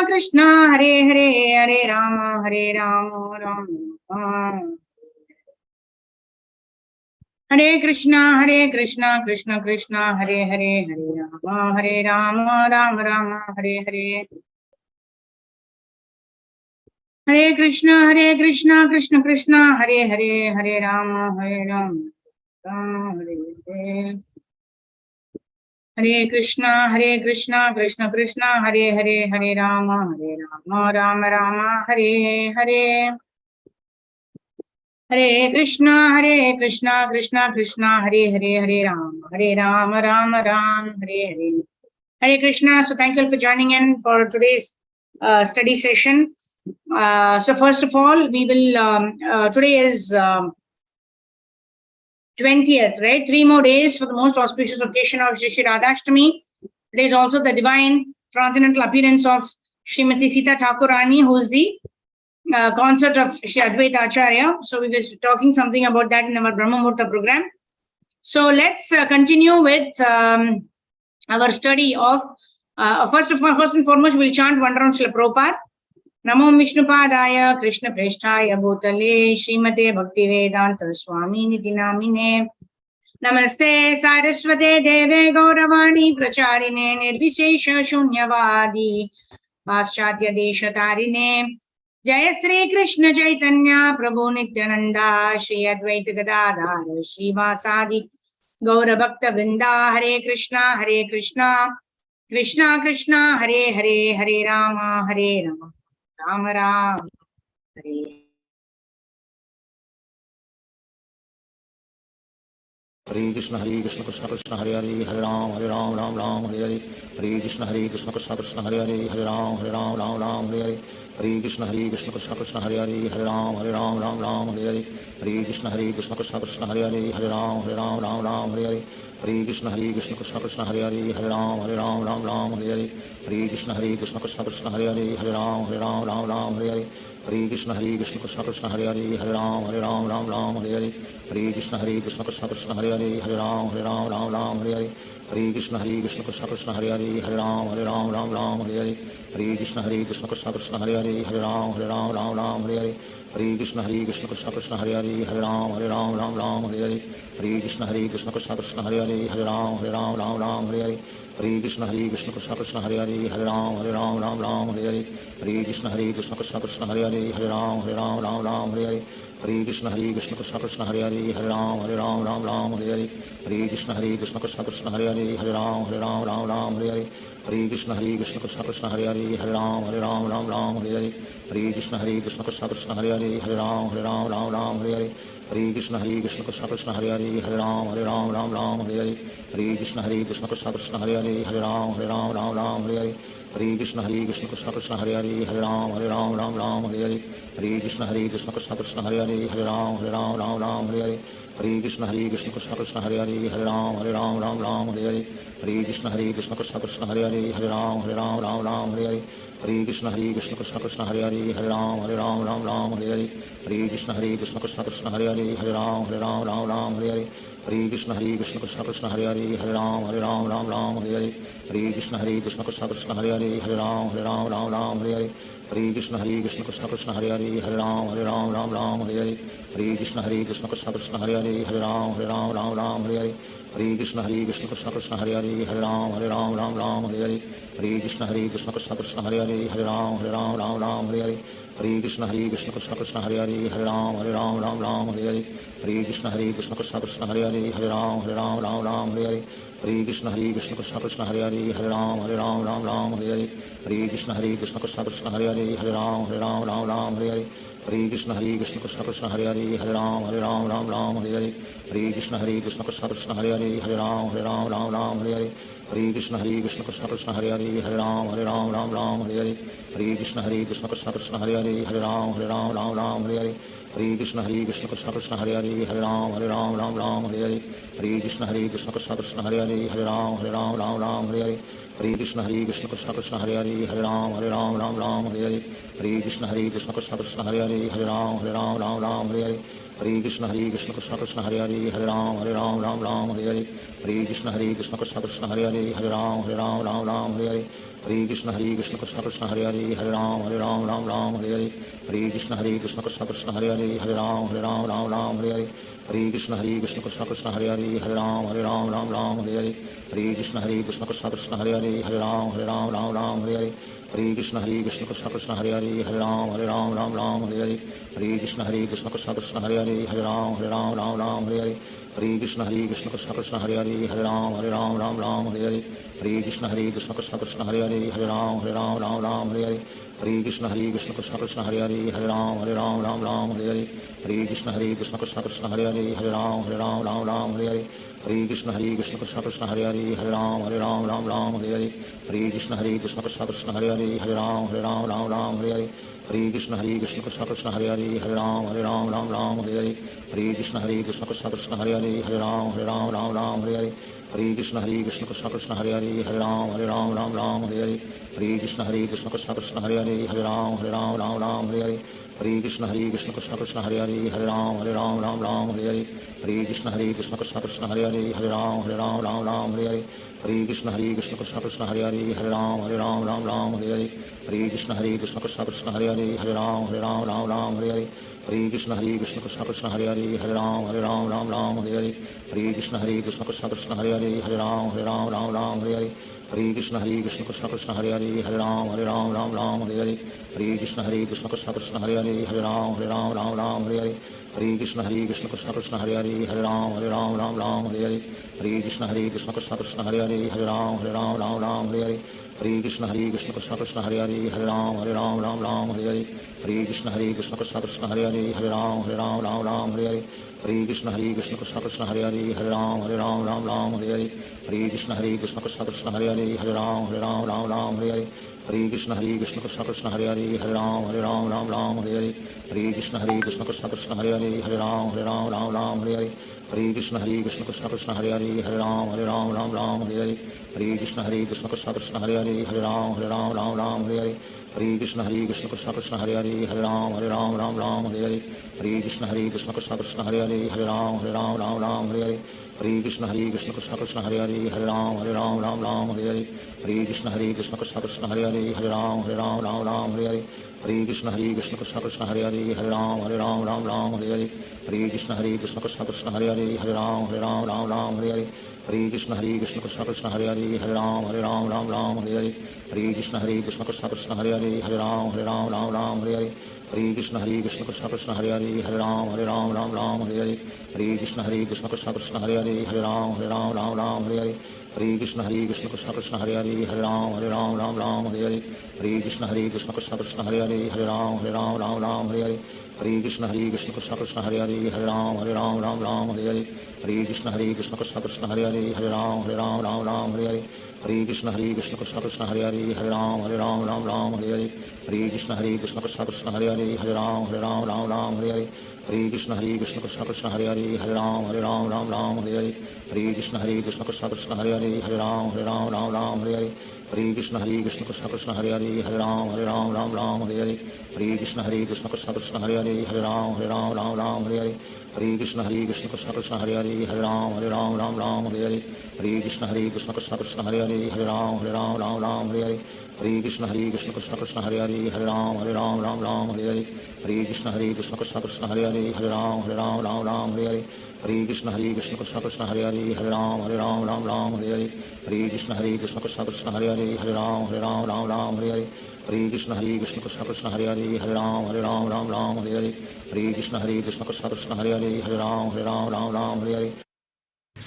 Krishna Hare Hare Hare Ram Ram Ram Hare Krishna Krishna Krishna Hare Hare Hare Ram Ram Ram Hare Hare Hare Krishna Krishna Krishna Hare Hare Ram Ram Hare Hare Hare Krishna Krishna Krishna Hare Ram Ram Ram Hare Hare Hare Krishna Krishna Krishna Hare Ram Ram Ram Hare Hare Hare Krishna. So thank you all for joining in for today's study session. So first of all, we will today is 20th, right? 3 more days for the most auspicious occasion of Shri Radhashtami. Today is also the divine transcendental appearance of Srimati Sita Thakurani, who is the concert of Shri Advaita Acharya. So we were talking something about that in our Brahma Murta program. So let's continue with our study of first and foremost, we'll chant one round Srila Prabhupada. Namo Vishnupadaya Krishna Presthaya Bhutale Srimate Bhaktivedanta Swami Niti Namine Namaste Saraswate Deve Gauravani Pracharine Nirvishesha Shunyavadi Paschatya Deshatarine Jaya Sri Krishna Chaitanya Prabhu Nityananda Shri Advaita Gadadhar Shri Vasadi Gaura Bhakta Vrinda Hare Krishna Krishna Krishna Hare Hare Hare Rama Ram Ram Hare Hare Krishna Krishna Krishna Hare Hare Hare Ram Ram Ram Hare Hare Hare Krishna Krishna Krishna Hare Hare Hare Ram Ram Hare Hare Hare Krishna Krishna Krishna Hare Hare Hare Ram Ram Hare Hare Hare Krishna Krishna Krishna Hare Hare Hare Ram Ram Hare Hare Hare Krishna Krishna Krishna Hare Hare Hare Ram Ram Hare Hare Hare Krishna Krishna Krishna Hare Hare Hare Ram Hare Hare Hare Krishna Krishna Krishna Hare Hare Hare Ram Hare Hare Hare Krishna Krishna Krishna Hare Hare Hare Ram Hare Hare Hare Krishna Krishna Krishna Hare Hare Hare Ram Hare Hare Hare Krishna Krishna Krishna Hare Hare Hare Ram Hare Hare Hare Krishna Krishna Krishna Hare Hare Hare Ram Hare Hare Hare Krishna Krishna Krishna Hare Hare Hare Ram Hare Hare Hare Krishna Krishna Krishna Hare Hare Hare Ram Hare Hare Hare Krishna Krishna Krishna Hare Hare Hare Ram Hare Hare Hare Krishna Krishna Krishna Hare Hare Hare Ram Hare Hare Hare Krishna Krishna Krishna Hare Hare Hare Ram Hare Hare Hare Krishna Krishna Krishna Hare Hare Hare Ram Hare Hare Hare Krishna Krishna Krishna Hare Hare Hare Ram Hare Hare Hare Krishna Krishna Krishna Hare Hare Hare Ram Hare Hare Hare Krishna Krishna Krishna Hare Hare Hare Ram Hare Hare Hare Krishna Krishna Krishna Hare Hare Hare Ram Hare Hare Hare Krishna Krishna Krishna Hare Hare Hare Ram Hare Hare Hare Krishna Krishna Krishna Hare Hare Hare Ram Hare Hare Hare Krishna Krishna Krishna Hare Hare Hare Ram Hare Hare Hare Krishna Krishna Krishna Hare Hare Hare Ram Hare Hare Hare Krishna Krishna Krishna Hare Hare Hare Ram Hare Hare Hare Krishna Krishna Krishna Hare Hare Hare Ram Hare Hare Hare Krishna Krishna Krishna Hare Hare Hare Ram Hare Hare Hare Krishna Krishna Krishna Hare Hare Hare Ram Hare Hare Hare Krishna Krishna Krishna Hare Hare Hare Ram Hare Hare Hare Krishna Krishna Krishna Hare Hare Hare Ram Hare Hare Hare Krishna Krishna Krishna Hare Hare Hare Ram Hare Hare Hare Krishna Krishna Krishna Hare Hare Hare Ram Hare Hare Hare Krishna Krishna Krishna Hare Hare Hare Ram Hare Hare Krishna Krishna Krishna Hare Hare Hare Ram Hare Hare Krishna Krishna Krishna Hare Hare Hare Ram Hare Hare Krishna Krishna Krishna Hare Hare Hare Ram Hare Hare Krishna Krishna Krishna Hare Hare Hare Ram Hare Hare Krishna Krishna Krishna Hare Hare Hare Ram Hare Hare Krishna Krishna Krishna Hare Hare Hare Ram Hare Hare Krishna Krishna Krishna Hare Hare Hare Ram Hare Hare Krishna Krishna Krishna Hare Hare Hare Ram Hare Hare Krishna Krishna Krishna Hare Hare Hare Ram Hare Hare Krishna Krishna Krishna Hare Hare Hare Ram Hare Hare Krishna Krishna Krishna Hare Hare Hare Ram Hare Hare Krishna Krishna Krishna Hare Hare Hare Ram Hare Hare Hare Krishna Krishna Krishna Hare Hare Hare Ram Ram Ram Hare Hare Hare Krishna Krishna Krishna Hare Hare Hare Ram Ram Hare Hare Hare Krishna Krishna Krishna Hare Hare Hare Ram Ram Hare Hare Hare Krishna Krishna Krishna Hare Hare Hare Ram Ram Hare Hare Hare Krishna Krishna Krishna Hare Hare Hare Ram Ram Hare Hare Hare Krishna Krishna Krishna Hare Hare Hare Ram Hare Hare Hare Krishna Krishna Krishna Hare Hare Hare Ram Hare Hare Hare Krishna Krishna Krishna Hare Hare Hare Ram Hare Hare Hare Krishna Krishna Krishna Hare Hare Hare Ram Hare Hare Hare Krishna Krishna Krishna Hare Hare Hare Ram Hare Hare Hare Krishna Krishna Krishna Hare Hare Hare Ram Hare Hare Hare Krishna Krishna Krishna Hare Hare Hare Ram Hare Hare Hare Krishna Krishna Krishna Hare Hare Hare Ram Hare Hare Hare Krishna Krishna Krishna Hare Hare Hare Ram Hare Hare Hare Krishna Krishna Krishna Hare Hare Hare Ram Hare Hare Hare Krishna Krishna Krishna Hare Hare Hare Ram Hare Hare Hare Krishna Krishna Krishna Hare Hare Hare Ram Hare Hare Hare Krishna Krishna Krishna Hare Hare Hare Ram Hare Hare Hare Krishna Krishna Krishna Hare Hare Hare Ram Hare Hare Hare Krishna Krishna Krishna Hare Hare Hare Ram Hare Hare Hare Krishna Krishna Krishna Hare Hare Hare Ram Hare Hare Hare Krishna Krishna Krishna Hare Hare Hare Ram Hare Hare Hare Krishna Krishna Krishna Hare Hare Hare Ram Hare Hare Hare Krishna Krishna Krishna Hare Hare Hare Ram Hare Hare Hare Krishna Krishna Krishna Hare Hare Hare Ram Hare Hare Hare Krishna Krishna Krishna Hare Hare Hare Ram Hare Hare Hare Krishna Krishna Krishna Hare Hare Hare Ram Hare Hare Hare Krishna Krishna Krishna Hare Hare Hare Ram Hare Hare Hare Krishna Krishna Krishna Hare Hare Hare Ram Hare Hare Hare Krishna Krishna Krishna Hare Hare Hare Ram Hare Hare Hare Krishna Krishna Krishna Hare Hare Hare Ram Hare Hare Hare Krishna Krishna Krishna Hare Hare Hare Ram Hare Hare Hare Krishna Krishna Krishna Hare Hare Hare Ram Hare Hare Krishna Krishna Krishna Hare Hare Hare Ram Hare Hare Krishna Krishna Krishna Hare Hare Hare Ram Hare Hare Krishna Krishna Krishna Hare Hare Hare Ram Hare Hare Krishna Krishna Krishna Hare Hare Hare Ram Hare Hare Krishna Krishna Krishna Hare Hare Hare Ram Hare Hare Krishna Krishna Krishna Hare Hare Hare Ram Hare Hare Krishna Krishna Krishna Hare Hare Hare Ram Hare Hare Krishna Krishna Krishna Hare Hare Hare Ram Hare Hare Krishna Krishna Krishna Hare Hare Hare Ram Hare Hare Krishna Krishna Krishna Hare Hare Hare Ram Hare Hare Krishna Krishna Krishna Hare Hare Hare Ram Hare Hare Krishna Krishna Krishna Hare Hare Hare Ram Hare Hare Krishna Krishna Krishna Hare Hare Hare Ram Hare Hare Krishna Krishna Krishna Hare Hare Hare Ram Hare Hare Krishna Krishna Krishna Hare Hare Hare Ram Hare Hare Krishna Krishna Krishna Hare Hare Hare Ram Hare Hare Krishna Krishna Krishna Hare Hare Hare Ram Hare Hare Krishna Krishna Krishna Hare Hare Hare Ram Hare Hare Krishna Krishna Krishna Hare Hare Hare Ram Hare Hare Krishna Krishna Krishna Hare Hare Hare Ram Hare Hare Krishna Krishna Krishna Hare Hare Hare Ram Hare Hare Krishna Krishna Krishna Hare Hare Hare Ram Hare Hare Krishna Krishna Krishna Hare Hare Hare Ram Hare Hare Krishna Krishna Krishna Hare Hare Hare Ram Hare Hare Krishna Krishna Krishna Hare Hare Hare Ram Hare Hare Krishna Krishna Krishna Hare Hare Hare Ram Hare Hare Krishna Krishna Krishna Hare Hare Hare Ram Hare Hare Krishna Krishna Krishna Hare Hare Hare Ram Hare Krishna Krishna Krishna Hare Hare Hare Ram Hare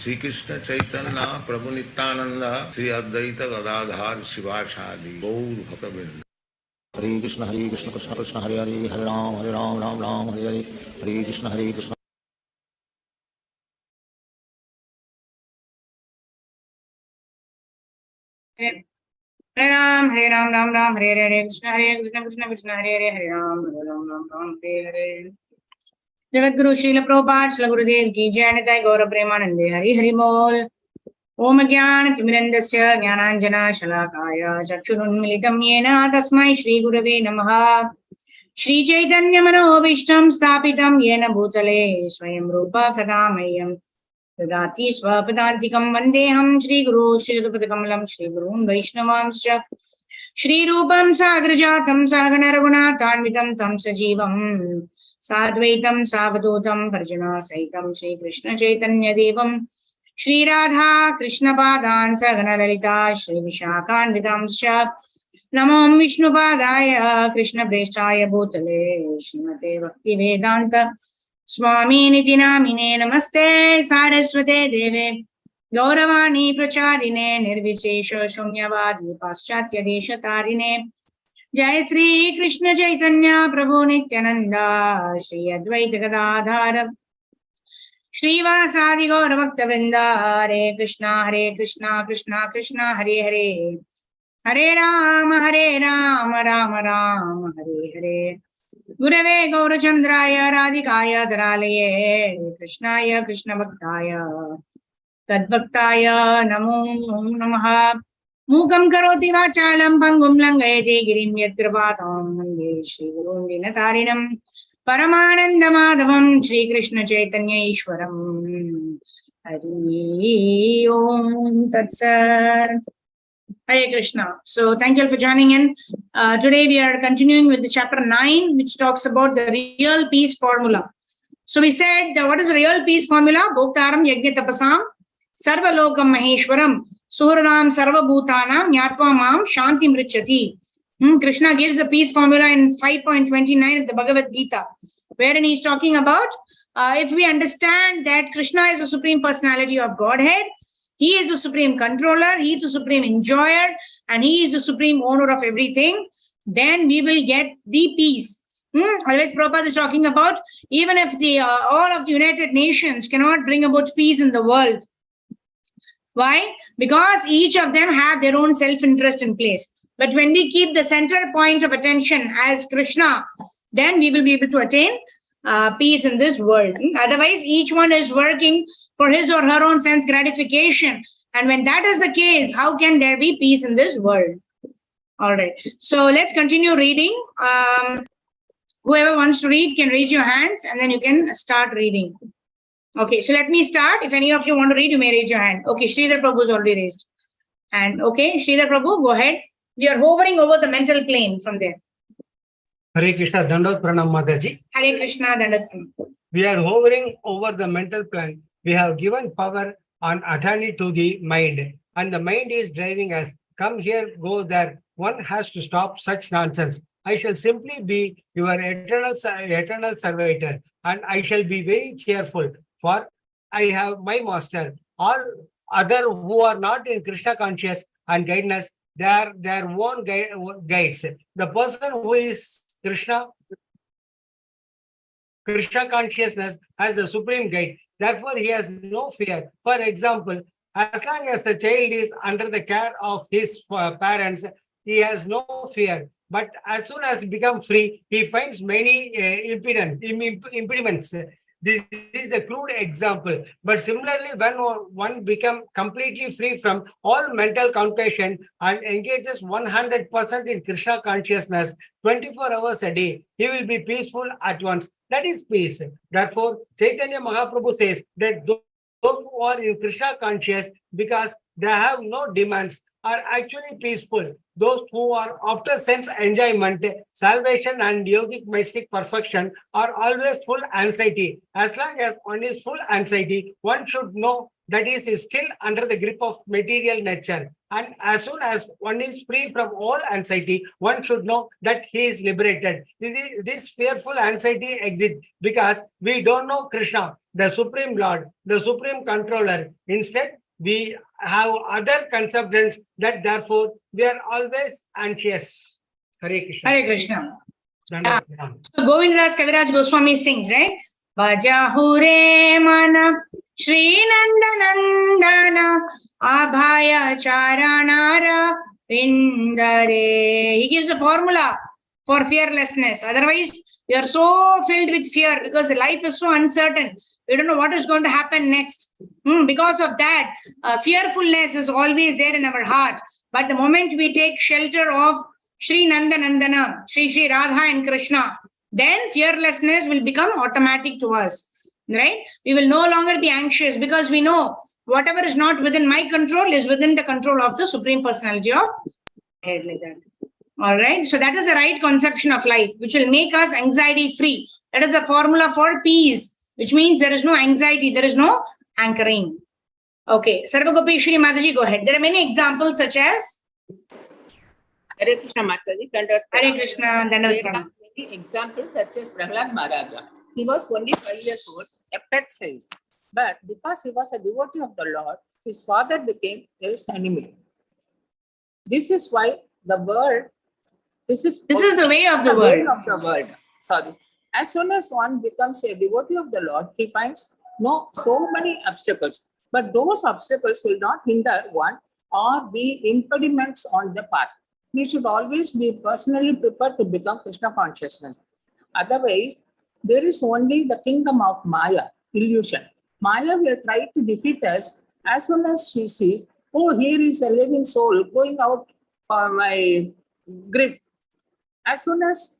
Shri Krishna Chaitanya Prabhu Nityanand Shri Advaita Gadadhar शिवासादि Gaur भक्तवृंद। Hare Krishna Krishna Krishna Hare Hare Hare Ram Hare Hare Hare Krishna Krishna Hare Ram Ram Ram Hare Hare Krishna Krishna Krishna Hare Hare Hare Ram Ram Ram Hare Hare जगद्गुरु श्रील प्रभुपाद श्रील गुरुदेव की जय। निताय गौर प्रेमानंदे हरि हरि बोल। ओम ज्ञान तिमिरन्धस्य ज्ञानाञ्जनशलाकाय चक्षुरुन्मिलितं येन तस्मै श्री गुरवे नमः। श्री चैतन्य मनोभीष्टं स्थापितं येन भूतले स्वयं रूप कदा मह्यं ददाति स्वपदान्तिकं वन्देऽहं श्रीगुरु श्रीयुतपदकमलं श्रीगुरून् वैष्णवांश्च Shri Rupam Sagrajatam Sagana Raghunatanvitam Tam Sajivam Sadvaitam Savadutam Parjana Saitam Shri Krishna Chaitanya Devam Shri Radha Krishna Padan Sagana Lalita Shri Vishakanvitam Sha Namo Vishnu Padaya Krishna Prestaya Bhutale Srimate Bhakti Vedanta Swami Niti Namine Namaste Saraswate Deve Gauravani Pracharine Nirvishesha Shunyavadi Paschatya Deshatarine Jai Sri Krishna Chaitanya Prabhu Nityananda Shri Advaita Gadadhara Srivasadi Gauravakta Vrinda Hare Krishna Krishna Krishna Hare Hare Hare Rama Rama Rama Hare Hare Gurave Gaurachandraya Radhikaya Dharalaye Krishnaya Krishna Bhaktaya Tadbhaktaya Namo Namaha Mukam Karoti Vachalam Pangum Langayate Girim Yatrapatam Mande Shri Gurun Dinatarinam Paramananda Madhavam Shri Krishna Chaitanya Ishwaram Hari Om Tatsat. Hare Krishna. So thank you all for joining in. Today we are continuing with the chapter 9, which talks about the real peace formula. So we said, what is the real peace formula? Bhoktaram Yajna Tapasam Sarva Lokam Maheshwaram Suhradam Sarva Bhutanam Nyatva Mam Shanti Mrichati. Krishna gives a peace formula in 5.29 of the Bhagavad Gita, wherein he is talking about if we understand that Krishna is the Supreme Personality of Godhead, he is the supreme controller, he is the supreme enjoyer, and he is the supreme owner of everything, then we will get the peace. Otherwise, Prabhupada is talking about even if the all of the United Nations cannot bring about peace in the world. Why? Because each of them have their own self-interest in place. But when we keep the center point of attention as Krishna, then we will be able to attain peace in this world. Otherwise, each one is working for his or her own sense gratification. And when that is the case, how can there be peace in this world? All right. So let's continue reading. Whoever wants to read can raise your hands and then you can start reading. Okay, so let me start. If any of you want to read, you may raise your hand. Okay, Sridhar Prabhu is already raised. And okay, Sridhar Prabhu, go ahead. We are hovering over the mental plane from there. Hare Krishna, Dandot Pranam Mataji. Hare Krishna, Dandat. We are hovering over the mental plane. We have given power and autonomy to the mind. And the mind is driving us. Come here, go there. One has to stop such nonsense. I shall simply be your eternal servitor. And I shall be very cheerful. For I have my master. All other who are not in Krishna conscious and guidance, they are their own guides. The person who is Krishna consciousness as the supreme guide. Therefore, he has no fear. For example, as long as the child is under the care of his parents, he has no fear. But as soon as he becomes free, he finds many impediments. This is a crude example. But similarly, when one becomes completely free from all mental confusion and engages 100% in Krishna consciousness 24 hours a day, he will be peaceful at once. That is peace. Therefore, Chaitanya Mahaprabhu says that those who are in Krishna conscious, because they have no demands, are actually peaceful. Those who are after sense enjoyment, salvation and yogic mystic perfection are always full anxiety. As long as one is full anxiety, one should know that he is still under the grip of material nature. And as soon as one is free from all anxiety, one should know that he is liberated. This fearful anxiety exists because we don't know Krishna, the Supreme Lord, the Supreme Controller. Instead, we have other conceptions that therefore we are always anxious. Hare Krishna. Hare Krishna. Dandot. So Govindas Kaviraj Goswami sings, right? Bhajahure mana Shri Nandanandana Abhaya Charanara Vindare. He gives a formula for fearlessness. Otherwise, we are so filled with fear because life is so uncertain. We don't know what is going to happen next. Because of that, fearfulness is always there in our heart. But the moment we take shelter of Shri Nandanandana, Shri Radha and Krishna, then fearlessness will become automatic to us. Right? We will no longer be anxious because we know whatever is not within my control is within the control of the Supreme Personality of Head, like that. All right. So that is the right conception of life, which will make us anxiety free. That is a formula for peace, which means there is no anxiety, there is no anchoring. Okay. Sarvagopeshwari Mataji, go ahead. There are many examples such as Hare Krishna Mataji, Hare Krishna, Dandavat there are Pranam. many examples such as Prahlad Maharaja. He was only 5 years old, a pet size. But because he was a devotee of the Lord, his father became his enemy. This is why the world, this is the way of the way world. of the world. Sorry. As soon as one becomes a devotee of the Lord, he finds so many obstacles. But those obstacles will not hinder one or be impediments on the path. We should always be personally prepared to become Krishna consciousness. Otherwise, there is only the kingdom of Maya, illusion. Maya will try to defeat us as soon as she sees, oh, here is a living soul going out for my grip. As soon as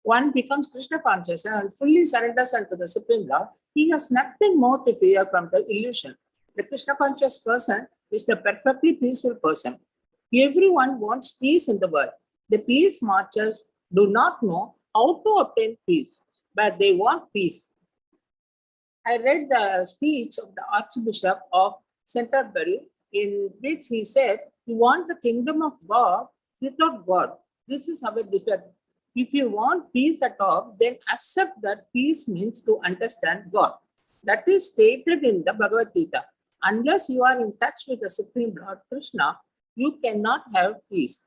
one becomes Krishna conscious and fully surrenders unto the Supreme Lord, he has nothing more to fear from the illusion. The Krishna conscious person is the perfectly peaceful person. Everyone wants peace in the world. The peace marchers do not know how to obtain peace, but they want peace. I read the speech of the Archbishop of Canterbury, in which he said, "You want the kingdom of God without God. This is our defense. If you want peace at all, then accept that peace means to understand God." That is stated in the Bhagavad Gita. Unless you are in touch with the Supreme Lord Krishna, you cannot have peace.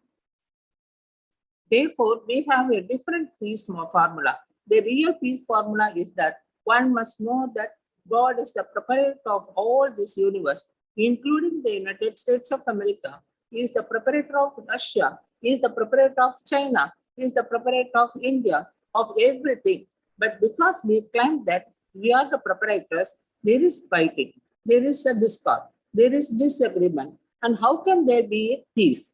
Therefore, we have a different peace formula. The real peace formula is that one must know that God is the proprietor of all this universe, including the United States of America. He is the proprietor of Russia. He is the proprietor of China. He is the proprietor of India, of everything. But because we claim that we are the proprietors, there is fighting, there is a discord, there is disagreement. And how can there be peace?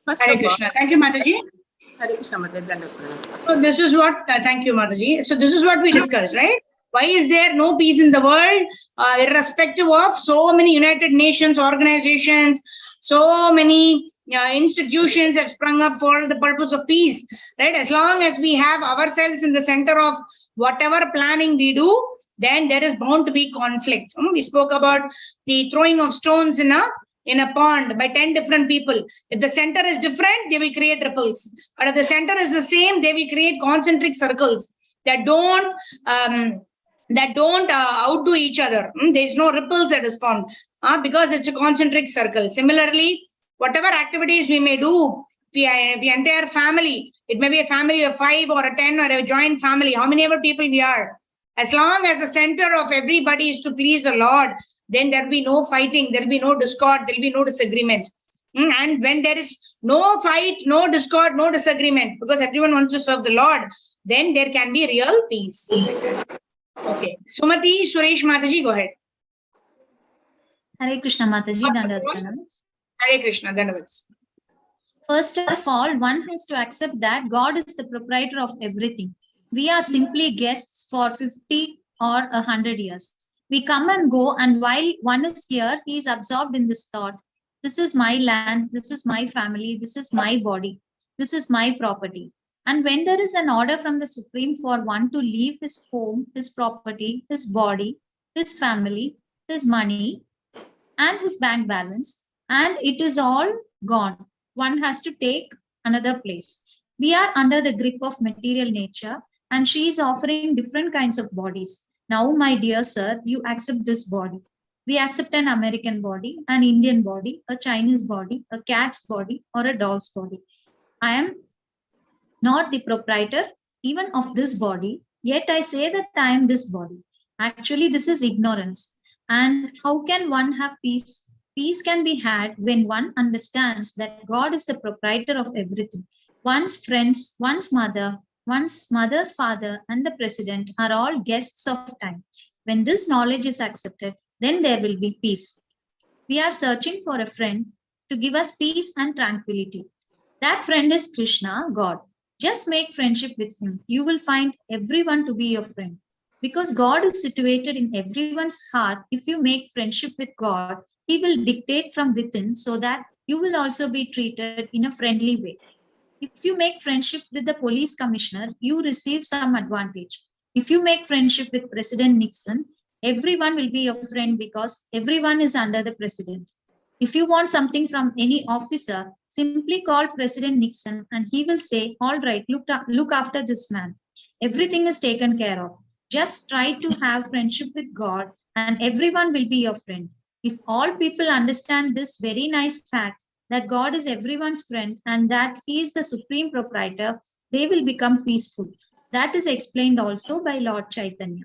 First Hare of all, Krishna. Thank you, Mataji. Hare Krishna, Mataji. So this is what, thank you, Mataji. So this is what we discussed, right? Why is there no peace in the world, irrespective of so many United Nations organizations, so many institutions have sprung up for the purpose of peace, right? As long as we have ourselves in the center of whatever planning we do, then there is bound to be conflict. We spoke about the throwing of stones in a pond by 10 different people. If the center is different, they will create ripples. But if the center is the same, they will create concentric circles that don't outdo each other. There is no ripples that is formed because it's a concentric circle. Similarly, whatever activities we may do, the entire family, it may be a family of 5 or a 10 or a joint family, how many ever people we are, as long as the center of everybody is to please the Lord, then there will be no fighting, there will be no discord, there will be no disagreement. And when there is no fight, no discord, no disagreement, because everyone wants to serve the Lord, then there can be real peace. Okay. Sumati, Suresh Mataji, go ahead. Hare Krishna Mataji, Dandavat Pranam. Hare Krishna, Dandavat. First of all, one has to accept that God is the proprietor of everything. We are simply guests for 50 or 100 years. We come and go, and while one is here, he is absorbed in this thought. This is my land, this is my family, this is my body, this is my property. And when there is an order from the Supreme for one to leave his home, his property, his body, his family, his money, and his bank balance, and it is all gone, one has to take another place. We are under the grip of material nature, and she is offering different kinds of bodies. Now, my dear sir, you accept this body. We accept an American body, an Indian body, a Chinese body, a cat's body, or a dog's body. I am not the proprietor even of this body, yet I say that I am this body. Actually, this is ignorance. And how can one have peace? Peace can be had when one understands that God is the proprietor of everything. One's friends, one's mother's father, and the president are all guests of time. When this knowledge is accepted, then there will be peace. We are searching for a friend to give us peace and tranquility. That friend is Krishna, God. Just make friendship with him. You will find everyone to be your friend. Because God is situated in everyone's heart, if you make friendship with God, he will dictate from within so that you will also be treated in a friendly way. If you make friendship with the police commissioner, you receive some advantage. If you make friendship with President Nixon, everyone will be your friend because everyone is under the president. If you want something from any officer, simply call President Nixon and he will say, all right, look after this man. Everything is taken care of. Just try to have friendship with God and everyone will be your friend. If all people understand this very nice fact that God is everyone's friend and that he is the supreme proprietor, they will become peaceful. That is explained also by Lord Chaitanya.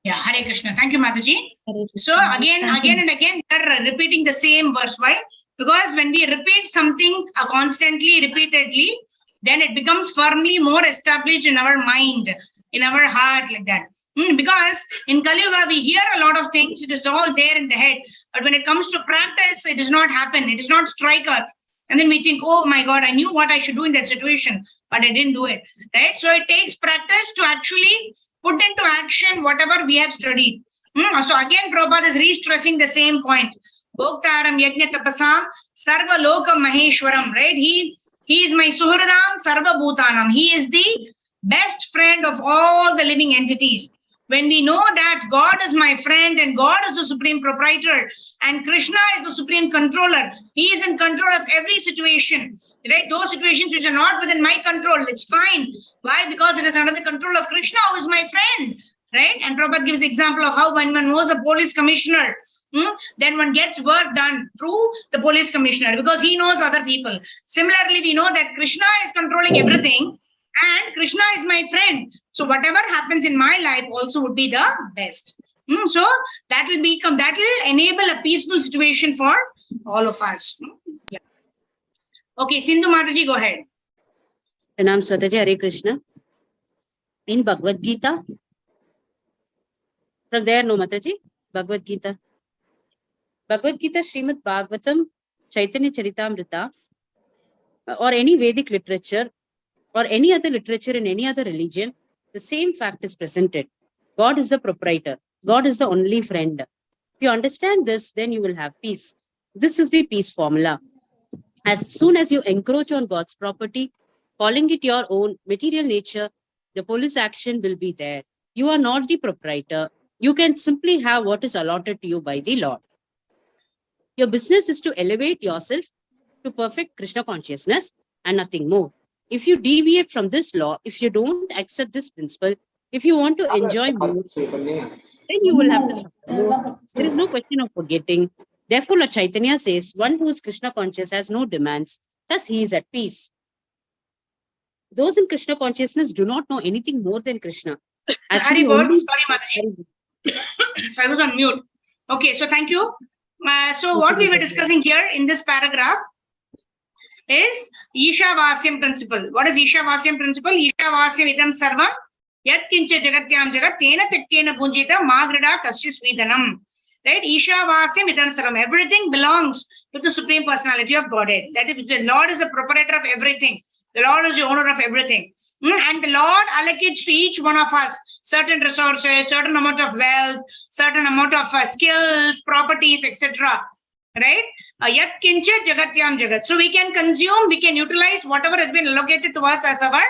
Yeah, Hare Krishna. Thank you, Mataji. Hare So Krishna. again Thank you. and again, we are repeating the same verse. Why? Because when we repeat something constantly, repeatedly, then it becomes firmly more established in our mind, in our heart, like that. Because in Kali Yuga, we hear a lot of things. It is all there in the head. But when it comes to practice, it does not happen. It does not strike us. And then we think, oh my God, I knew what I should do in that situation, but I didn't do it. Right? So it takes practice to actually put into action whatever we have studied. So again, Prabhupada is re-stressing the same point. Bhoktaram yajna tapasam sarva loka maheshwaram, right? He is my suhradam sarva bhutanam. He is the best friend of all the living entities. When we know that God is my friend and God is the supreme proprietor and Krishna is the supreme controller, he is in control of every situation, right? Those situations which are not within my control, it's fine. Why? Because it is under the control of Krishna, who is my friend, right? And Prabhupada gives example of how when one knows a police commissioner, then one gets work done through the police commissioner because he knows other people. Similarly, we know that Krishna is controlling everything and Krishna is my friend. So whatever happens in my life also would be the best. So that will enable a peaceful situation for all of us. Yeah. Okay, Sindhu Mataji, go ahead. Pranam Swataji, Hare Krishna. In Bhagavad Gita, from there, no Mataji, Bhagavad Gita. Bhagavad Gita, Srimad Bhagavatam, Chaitanya Charitamrita, or any Vedic literature, or any other literature in any other religion, the same fact is presented. God is the proprietor. God is the only friend. If you understand this, then you will have peace. This is the peace formula. As soon as you encroach on God's property, calling it your own material nature, the police action will be there. You are not the proprietor. You can simply have what is allotted to you by the Lord. Your business is to elevate yourself to perfect Krishna consciousness and nothing more. If you deviate from this law, if you don't accept this principle, if you want to enjoy more, then you will have to suffer more. There is no question of forgetting. Therefore, Lord Chaitanya says, one who is Krishna conscious has no demands, thus he is at peace. Those in Krishna consciousness do not know anything more than Krishna. Actually, Sorry, Mataji. So I was on mute. Okay, so thank you. So what we were discussing here in this paragraph is Isha-Vasyam principle. What is Isha-Vasyam principle? Isha-Vasyam idam sarvam yat kincha jagatyam jagat tena tektena punjita magrida kasya svidanam. Right? Isha-Vasyam idam sarvam. Everything belongs to the Supreme Personality of Godhead. That is, the Lord is the proprietor of everything. The Lord is the owner of everything. And the Lord allocates to each one of us certain resources, certain amount of wealth, certain amount of skills, properties, etc. Right? Yat kincha jagatyam jagat. So we can consume, we can utilize whatever has been allocated to us as our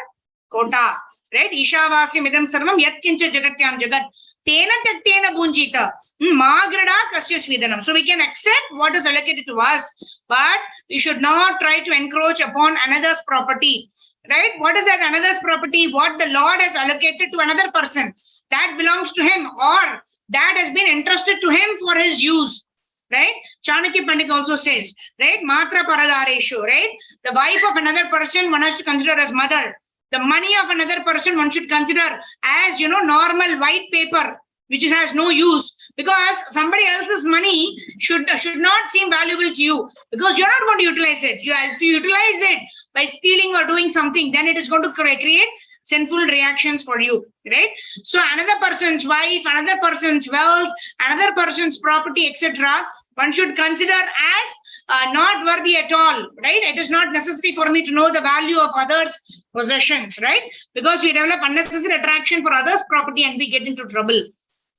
quota. Right? Isha-Vasyam idam sarvam yat kincha jagatyam jagat. Tena tektena bunjita. Magrada kasya svidanam. So we can accept what is allocated to us, but we should not try to encroach upon another's property. Right? What is that another's property? What the Lord has allocated to another person. That belongs to him, or that has been entrusted to him for his use. Right? Chanakya Pandit also says, right? Matra paradareshu, right? The wife of another person one has to consider as mother. The money of another person one should consider as, normal white paper, which has no use. Because somebody else's money should not seem valuable to you, because you're not going to utilize it. If you utilize it by stealing or doing something, then it is going to create sinful reactions for you, right? So another person's wife, another person's wealth, another person's property, etc., one should consider as not worthy at all, right? It is not necessary for me to know the value of others' possessions, right? Because we develop unnecessary attraction for others' property and we get into trouble,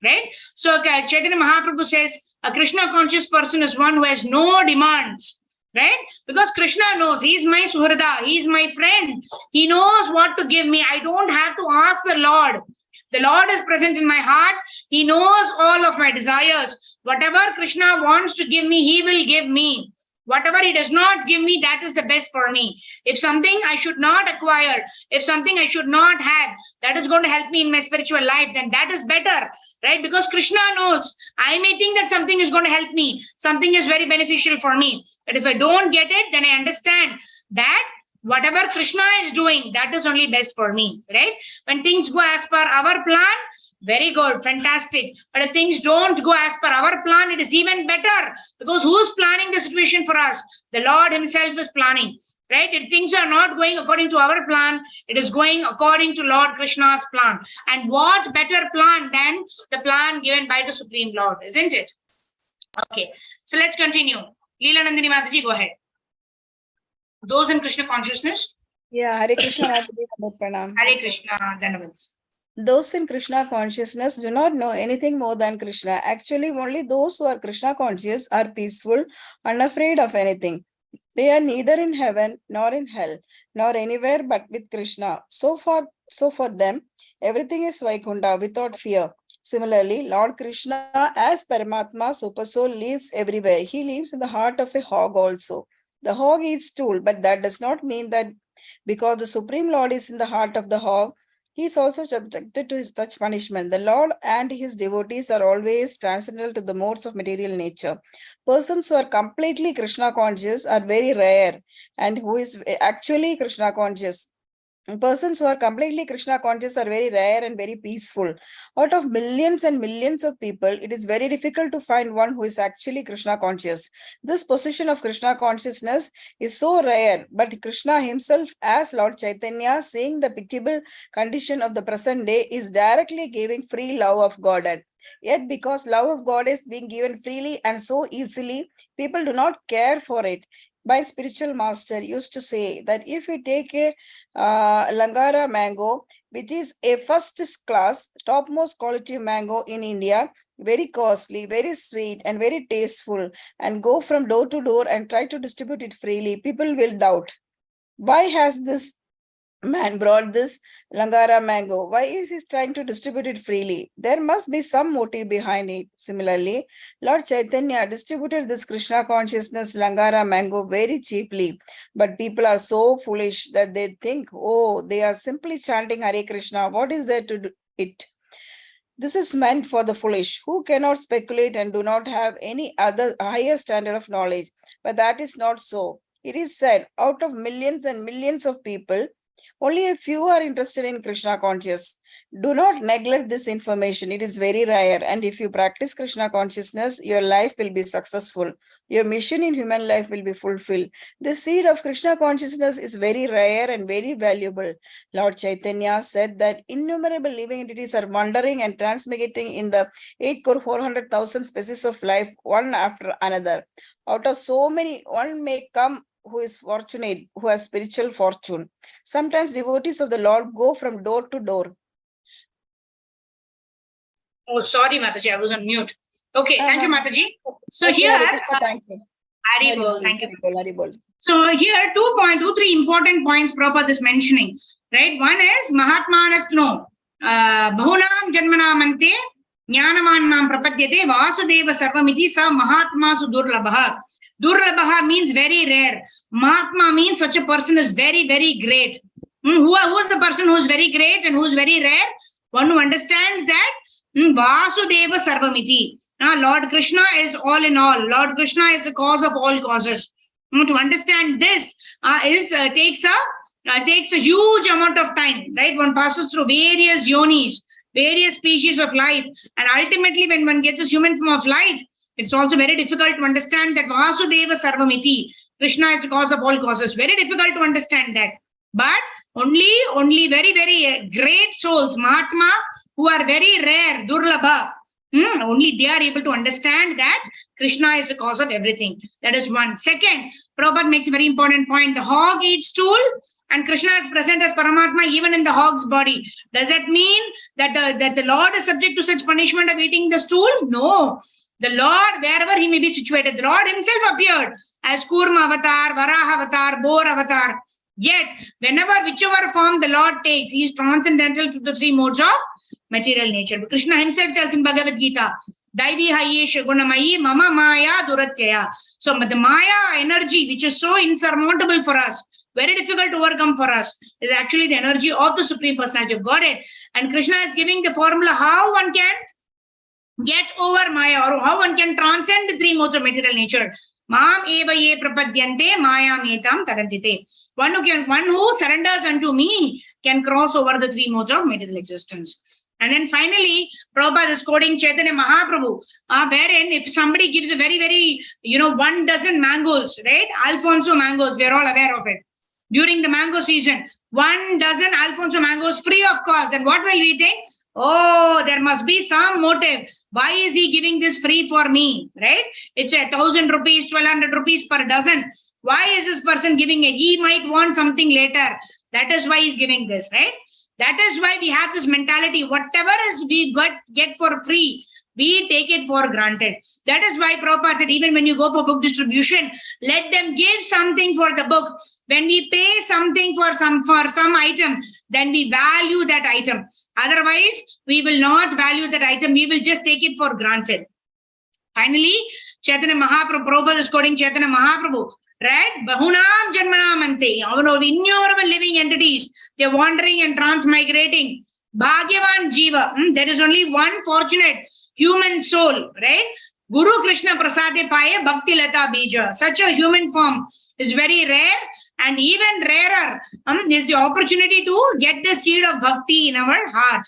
right? So Chaitanya Mahaprabhu says, a Krishna conscious person is one who has no demands right? Because Krishna knows, he is my Suhrada, he is my friend. He knows what to give me. I don't have to ask the Lord. The Lord is present in my heart. He knows all of my desires. Whatever Krishna wants to give me, he will give me. Whatever he does not give me, that is the best for me. If something I should not acquire, if something I should not have, that is going to help me in my spiritual life, then that is better, right? Because Krishna knows, I may think that something is going to help me, something is very beneficial for me. But if I don't get it, then I understand that whatever Krishna is doing, that is only best for me, right? When things go as per our plan, very good, fantastic. But if things don't go as per our plan, it is even better. Because who is planning the situation for us? The Lord himself is planning, right? If things are not going according to our plan, it is going according to Lord Krishna's plan. And what better plan than the plan given by the Supreme Lord, isn't it? Okay, so let's continue. Leela Nandini Mataji, go ahead. Those in Krishna consciousness. Yeah, Hare Krishna Mataji, Pranam. Hare Krishna, Dandavats. Those in Krishna consciousness do not know anything more than Krishna. Actually, only those who are Krishna conscious are peaceful, unafraid of anything. They are neither in heaven nor in hell, nor anywhere but with Krishna. So for them, everything is Vaikunta without fear. Similarly, Lord Krishna as Paramatma, Supersoul, lives everywhere. He lives in the heart of a hog also. The hog eats stool, but that does not mean that because the Supreme Lord is in the heart of the hog, he is also subjected to such punishment. The Lord and his devotees are always transcendental to the modes of material nature. Persons who are completely Krishna conscious are very rare, and who is actually Krishna conscious. Persons who are completely Krishna conscious are very rare and very peaceful. Out of millions and millions of people, it is very difficult to find one who is actually Krishna conscious. This position of Krishna consciousness is so rare, but Krishna himself, as Lord Chaitanya, seeing the pitiable condition of the present day, is directly giving free love of Godhead. Yet because love of God is being given freely and so easily, people do not care for it. My spiritual master used to say that if you take a Langara mango, which is a first class, topmost quality mango in India, very costly, very sweet, and very tasteful, and go from door to door and try to distribute it freely, people will doubt. Why has this man brought this Langara mango? Why is he trying to distribute it freely? There must be some motive behind it. Similarly, Lord Chaitanya distributed this Krishna consciousness Langara mango very cheaply. But people are so foolish that they think, oh, they are simply chanting Hare Krishna. What is there to do it? This is meant for the foolish who cannot speculate and do not have any other higher standard of knowledge. But that is not so. It is said, out of millions and millions of people, only a few are interested in Krishna consciousness. Do not neglect this information. It is very rare. And if you practice Krishna consciousness, your life will be successful. Your mission in human life will be fulfilled. The seed of Krishna consciousness is very rare and very valuable. Lord Chaitanya said that innumerable living entities are wandering and transmigrating in the 8,400,000 species of life, one after another. Out of so many, one may come who is fortunate, who has spiritual fortune. Sometimes devotees of the Lord go from door to door. Oh, sorry, Mataji, I was on mute. Okay, thank you, Mataji. So Okay, here, thank you. Haribol, thank you. Haribol. So here, 3 important points Prabhupada is mentioning, right? One is Mahatmanas, no, Bahunam Janmanamante, Jnanamanam Prapadyate, Vasudeva Sarvamiti Sa Mahatma Sudurlabha. Durlabha means very rare. Mahatma means such a person is very, very great. Who is the person who is very great and who is very rare? One who understands that Vasudeva Sarvamiti. Lord Krishna is all in all. Lord Krishna is the cause of all causes. To understand this takes a huge amount of time, right? One passes through various yonis, various species of life, and ultimately when one gets a human form of life, it's also very difficult to understand that Vasudeva Sarvamiti, Krishna is the cause of all causes. Very difficult to understand that. But only very, very great souls, Mahatma, who are very rare, Durlabha, only they are able to understand that Krishna is the cause of everything. That is one. Second, Prabhupada makes a very important point. The hog eats stool and Krishna is present as Paramatma even in the hog's body. Does that mean that the Lord is subject to such punishment of eating the stool? No. The Lord, wherever he may be situated, the Lord himself appeared as Kurma avatar, Varaha avatar, Bor avatar. Yet, whichever form the Lord takes, he is transcendental to the three modes of material nature. But Krishna himself tells in Bhagavad Gita, Daivi Hayesha Gunamayi Mama Maya Duratyaya. So the Maya energy, which is so insurmountable for us, very difficult to overcome for us, is actually the energy of the Supreme Personality of Godhead. And Krishna is giving the formula how one can get over Maya, or how one can transcend the three modes of material nature. Mam eva ye prapadyante maya metam tarantite. One who surrenders unto me can cross over the three modes of material existence. And then finally, Prabhupada is quoting Chaitanya Mahaprabhu, wherein if somebody gives a very, very, 1 dozen mangoes, right? Alfonso mangoes, we are all aware of it. During the mango season, 1 dozen Alfonso mangoes free of cost. Then what will we think? Oh, there must be some motive. Why is he giving this free for me, right? It's 1,000 rupees, 1,200 rupees per dozen. Why is this person giving it? He might want something later. That is why he's giving this, right? That is why we have this mentality. Whatever is we get for free, we take it for granted. That is why Prabhupada said, even when you go for book distribution, let them give something for the book. When we pay something for some item, then we value that item. Otherwise, we will not value that item. We will just take it for granted. Finally, Chaitanya Mahaprabhu, Prabhupada is quoting Chaitanya Mahaprabhu, right? Bahunam janmanamante. Innumerable living entities, they are wandering and transmigrating. Bhagyavan Jiva. There is only one fortunate human soul, right? Guru Krishna Prasade Paye Bhakti Lata Bija. Such a human form is very rare, and even rarer is the opportunity to get the seed of bhakti in our heart.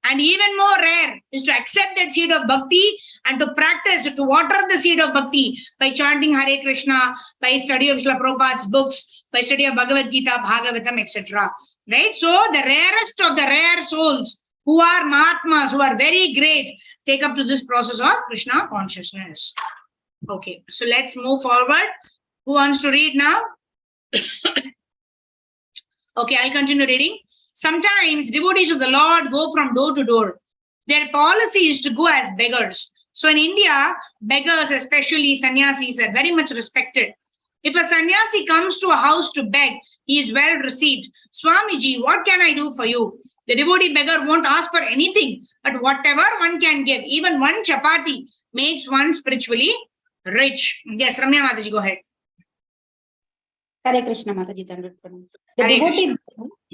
And even more rare is to accept that seed of bhakti and to practice, to water the seed of bhakti by chanting Hare Krishna, by study of Srila Prabhupada's books, by study of Bhagavad Gita, Bhagavatam, etc. Right? So the rarest of the rare souls who are Mahatmas, who are very great, take up to this process of Krishna consciousness. Okay, so let's move forward. Who wants to read now? Okay, I'll continue reading. Sometimes devotees of the Lord go from door to door. Their policy is to go as beggars. So in India, beggars, especially sannyasis, are very much respected. If a sannyasi comes to a house to beg, he is well received. Swamiji, what can I do for you? The devotee beggar won't ask for anything, but whatever one can give, even one chapati, makes one spiritually rich. Yes, Ramya Mataji, go ahead. Hare Krishna Mataji. The devotee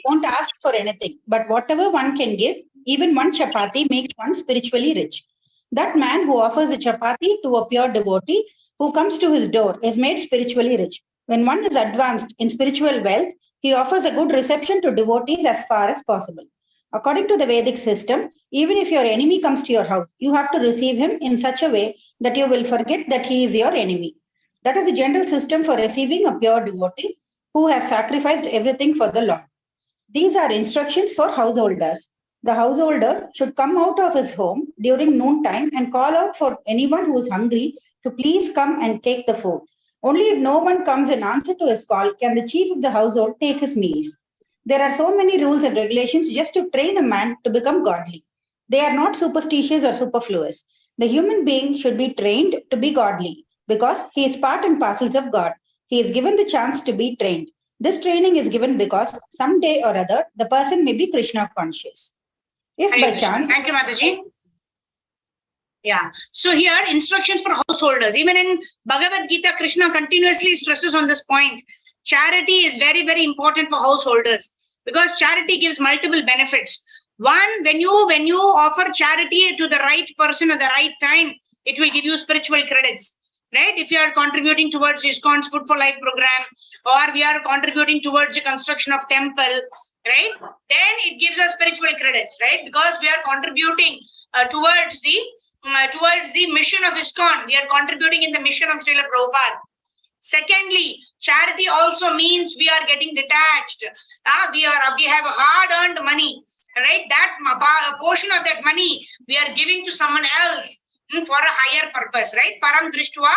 won't ask for anything, but whatever one can give, even one chapati makes one spiritually rich. That man who offers a chapati to a pure devotee who comes to his door is made spiritually rich. When one is advanced in spiritual wealth, he offers a good reception to devotees as far as possible. According to the Vedic system, even if your enemy comes to your house, you have to receive him in such a way that you will forget that he is your enemy. That is the general system for receiving a pure devotee who has sacrificed everything for the Lord. These are instructions for householders. The householder should come out of his home during noontime and call out for anyone who is hungry to please come and take the food. Only if no one comes in answer to his call can the chief of the household take his meals. There are so many rules and regulations just to train a man to become godly. They are not superstitious or superfluous. The human being should be trained to be godly because he is part and parcel of God. He is given the chance to be trained. This training is given because someday or other, the person may be Krishna conscious. If by chance... Thank you, Mataji. Yeah. So here, instructions for householders. Even in Bhagavad Gita, Krishna continuously stresses on this point. Charity is very, very important for householders because charity gives multiple benefits. One, when you offer charity to the right person at the right time, it will give you spiritual credits. Right? If you are contributing towards ISKCON's Food for Life program, or we are contributing towards the construction of temple, right? Then it gives us spiritual credits, right? Because we are contributing towards the mission of ISKCON. We are contributing in the mission of Srila Prabhupada. Secondly, charity also means we are getting detached. We have hard-earned money, right? That portion of that money we are giving to someone else for a higher purpose, right? Param drishtva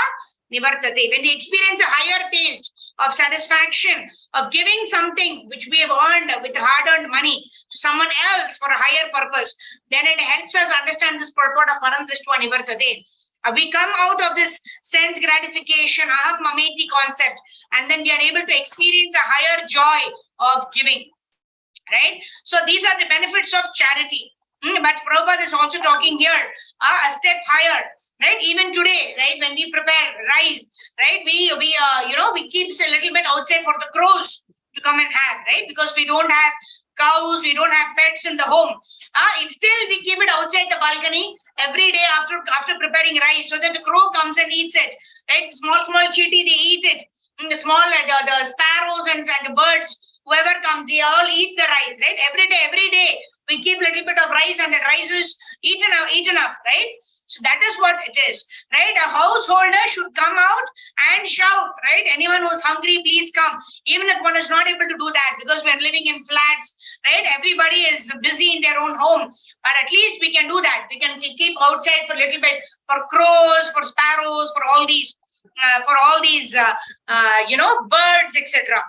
nivartate. When they experience a higher taste of satisfaction of giving something which we have earned with hard-earned money to someone else for a higher purpose, then it helps us understand this purport of param drishtva nivartate. We come out of this sense gratification, aham mameti concept, and then we are able to experience a higher joy of giving. Right? So these are the benefits of charity. But Prabhupada is also talking here a step higher, right? Even today, right, when we prepare rice, right, we keep a little bit outside for the crows to come and have, right? Because we don't have cows, we don't have pets in the home. Still we keep it outside the balcony every day after preparing rice, so that the crow comes and eats it, right? Small chitty, they eat it. The small the sparrows and the birds, whoever comes, they all eat the rice, right? Every day we keep a little bit of rice, and the rice is eaten up, right? So that is what it is, right? A householder should come out and shout, right? Anyone who's hungry, please come. Even if one is not able to do that, because we're living in flats, right? Everybody is busy in their own home, but at least we can do that. We can keep outside for a little bit, for crows, for sparrows, for all these birds, etc.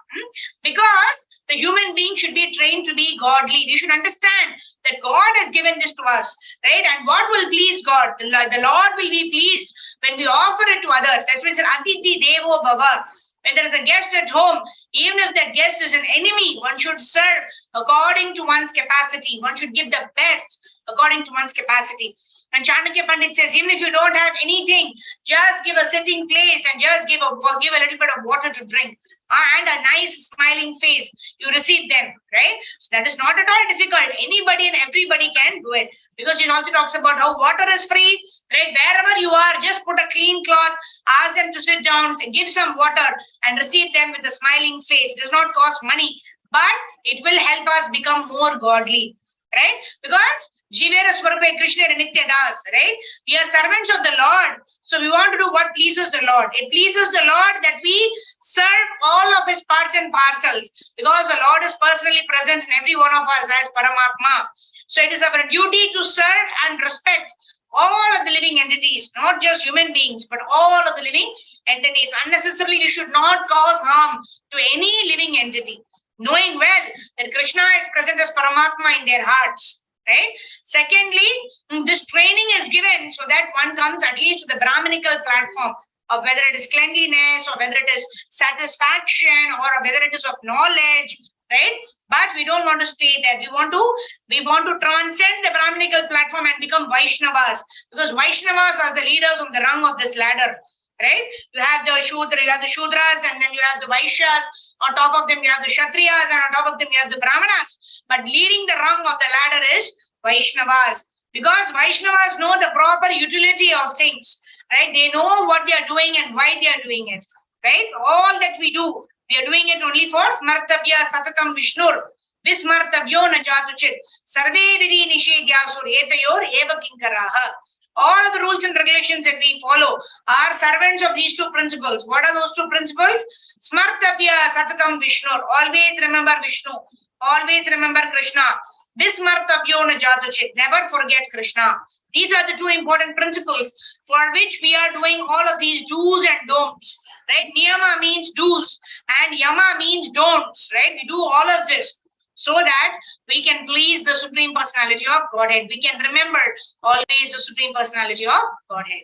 Because the human being should be trained to be godly. They should understand that God has given this to us, right? And what will please God? The Lord will be pleased when we offer it to others. That's why it's an Atiti Devo Bhava. When there is a guest at home, even if that guest is an enemy, one should serve according to one's capacity. One should give the best according to one's capacity. And Chanakya Pandit says, even if you don't have anything, just give a sitting place and just give a little bit of water to drink, and a nice smiling face. You receive them, right? So that is not at all difficult. Anybody and everybody can do it. Because it also talks about how water is free, right? Wherever you are, just put a clean cloth, ask them to sit down, give some water, and receive them with a smiling face. It does not cost money, but it will help us become more godly, right? Because Jivera Swarupe Krishna Nitya Das, right? We are servants of the Lord. So we want to do what pleases the Lord. It pleases the Lord that we serve all of his parts and parcels, because the Lord is personally present in every one of us as Paramatma. So it is our duty to serve and respect all of the living entities, not just human beings, but all of the living entities. Unnecessarily, we should not cause harm to any living entity, knowing well that Krishna is present as Paramatma in their hearts. Right? Secondly, this training is given so that one comes at least to the Brahminical platform of whether it is cleanliness, or whether it is satisfaction, or whether it is of knowledge, right? But we don't want to stay there. We want to transcend the Brahminical platform and become Vaishnavas, because Vaishnavas are the leaders on the rung of this ladder, right? You have the Shudras, and then you have the Vaishyas. On top of them, you have the Kshatriyas, and on top of them, you have the Brahmanas. But leading the rung of the ladder is Vaishnavas, because Vaishnavas know the proper utility of things, right? They know what they are doing and why they are doing it, right? All that we do, we are doing it only for Smartabhya Satatam Vishnur. Vismartabhyo na jatuchit. Sarve vidi nishedhyasur etayor eva kinkaraha. All of the rules and regulations that we follow are servants of these two principles. What are those two principles? Smartabhya Satatam Vishnur. Always remember Vishnu. Always remember Krishna. Vismartabhyo na jatuchit. Never forget Krishna. These are the two important principles for which we are doing all of these do's and don'ts. Right? Niyama means do's and yama means don'ts. Right? We do all of this so that we can please the Supreme Personality of Godhead. We can remember always the Supreme Personality of Godhead.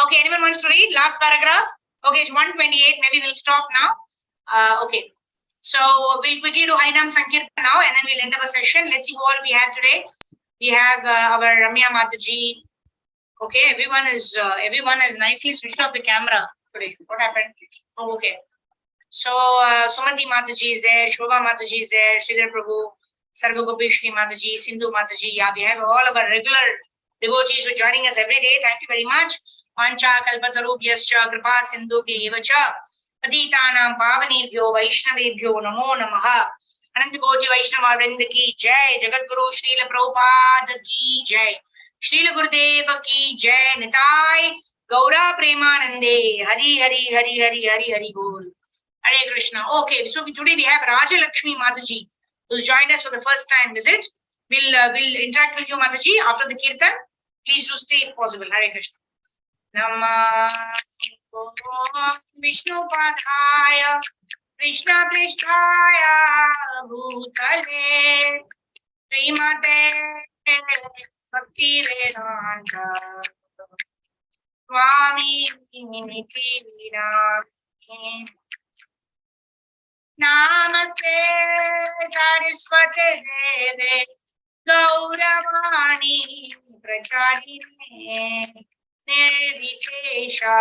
Okay, anyone wants to read last paragraph? Okay, it's 128. Maybe we'll stop now. Okay, so we'll quickly do Harinam Sankirtan now, and then we'll end our session. Let's see who all we have today. We have our Ramya Mataji. Okay, everyone is nicely switched off the camera today. What happened? Oh, okay. So Sumati Mataji is there, Shobha Mataji is there, Sridhar Prabhu, Sarvagopishri Mataji, Sindhu Mataji. Yeah, we have all of our regular devotees who are joining us every day. Thank you very much. Pancha Kalpatarubhyascha Kripa Sindhubhya Evacha Patitanam Pavanebhyo Vaishnavebhyo Namo Namaha. Anantakoti Vaishnava Vrinda ki Jai, Jagat Guru Srila Prabhupada ki Jai, Srila Gurudeva ki Jai, Nitai Gaura Premanande, Hari Hari Hari Hari Hari Hari Bol. Hare Krishna. Okay, so today we have Raja Lakshmi Mataji, who's joined us for the first time. Is it? We'll interact with you, Mataji, after the kirtan. Please do stay if possible. Hare Krishna. Namah Vishnu Padhaya Krishna Krishnaya Bhutale Srimate Bhakti Vedanta Swami Nithinami. Namaste Saraswate Deve Gauravani Pracharine Nirvishesha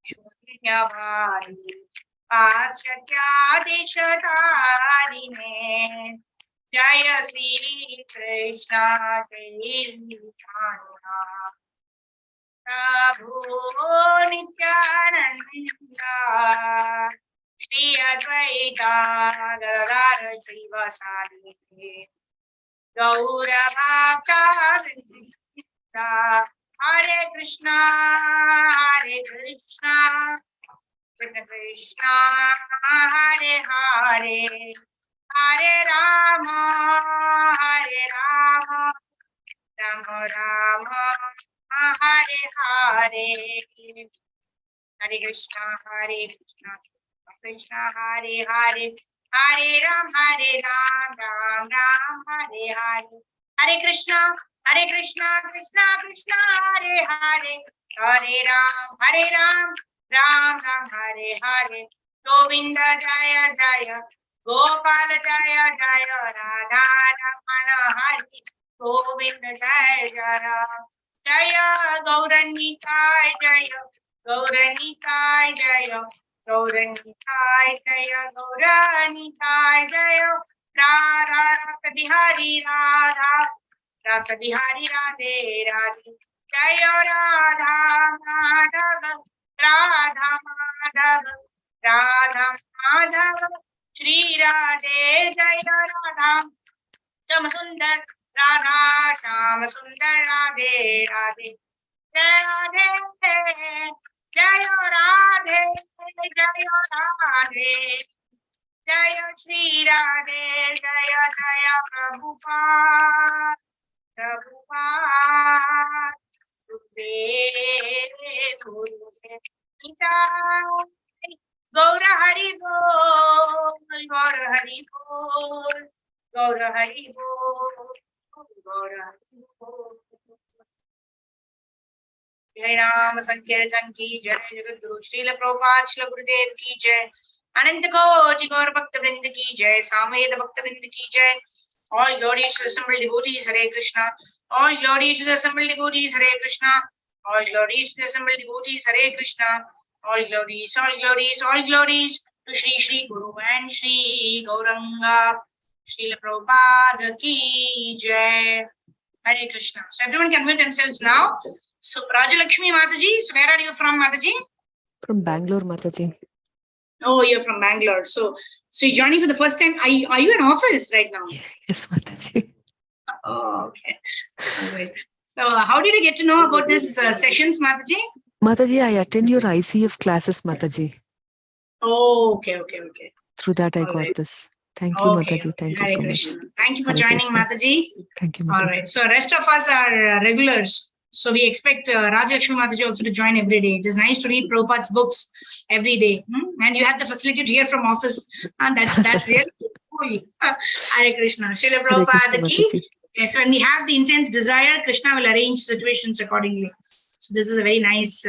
Shunyavani Pachatyadishadarine Jaya Sri Krishna Chaitanya Prabhu Nityananda Shri Advaita Gadadhara Srivasadi Gaura Bhakta Vrinda Hare Krishna Krishna Krishna Hare Hare Hare Rama Rama Rama Hare Hare Hare Krishna Krishna Hare Hare Hare Ram Ram Ram Hare Hare Hare Krishna Krishna Krishna Hare Hare Hare Ram Ram Hare Hare Govinda Jaya Jaya Gopala Jaya Jaya Radha Ramana Hare Govinda Jaya Jaya Jaya Gauranikai Jaya Gauranikai Jaya Gauranikai Jaya Gauranikai Jaya Radha Rasa Bihari Radha Rasa Bihari Radhe Radhe Jaya Radha Madhava Radha Madhava Radha Madhava Shri Radhe Jaya Radha Shama Sundar Radha Shama Sundar Radhe Radhe Jaya Radhe Jaya Radhe Jaya Radhe Jaya Shri Radhe Jaya Jaya Prabhupada Prabhupada Gurudev Gaura Hari Bol Gaura Hari Bol Gaura Hari Bol Gaura Hari Bol Jai Ram Sankirtan ki jai Jagat Guru Srila Prabhupada Srila Gurudev ki jai Anant Koji Gaur Bhakta Vrind ki jai Samveda Bhakta Vrind ki jai All glories to the assembled devotees Hare Krishna All glories to the assembled devotees Hare Krishna All glories to the assembled devotees Hare Krishna All glories to Shri Shri Guru and Shri Gauranga Srila Prabhupada ki jai Hare Krishna. So everyone can mute themselves now. So Rajalakshmi Mataji, so where are you from, Mataji? From Bangalore, Mataji. Oh, you're from Bangalore. So you're joining for the first time. Are you in office right now? Yes, Mataji. Oh, okay. All right. So how did you get to know about this sessions, Mataji? Mataji, I attend your ICF classes, Mataji. Oh, okay. Through that, I All got right. this. Thank you, Mataji. Thank you Hare so Krishna. much. Thank you for Hare joining, Krishna. Mataji. Thank you, Mataji. All right. So rest of us are regulars. So we expect Rajalakshmi Mataji also to join every day. It is nice to read Prabhupada's books every day. And you have the facility to hear from office. And that's really cool. Hare Krishna. Srila Prabhupada ki. Yes, when we have the intense desire, Krishna will arrange situations accordingly. So this is a very nice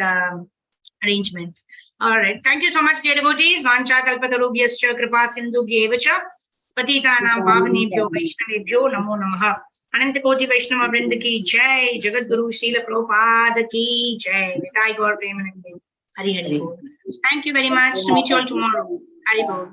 arrangement. All right. Thank you so much, dear devotees. Vancha kalpatarubhyascha kripa sindhubhyevacha patitanam pavanebhyo vaishnavebhyo namo namaha. Ananta Koti Vaishnava Vrinda ki jai, Jagat Guru Srila Prabhupada ki jai. Nitai Gaur Premanande. Hari Hari Bol. Thank you very much. Meet you all tomorrow. Hari Bol.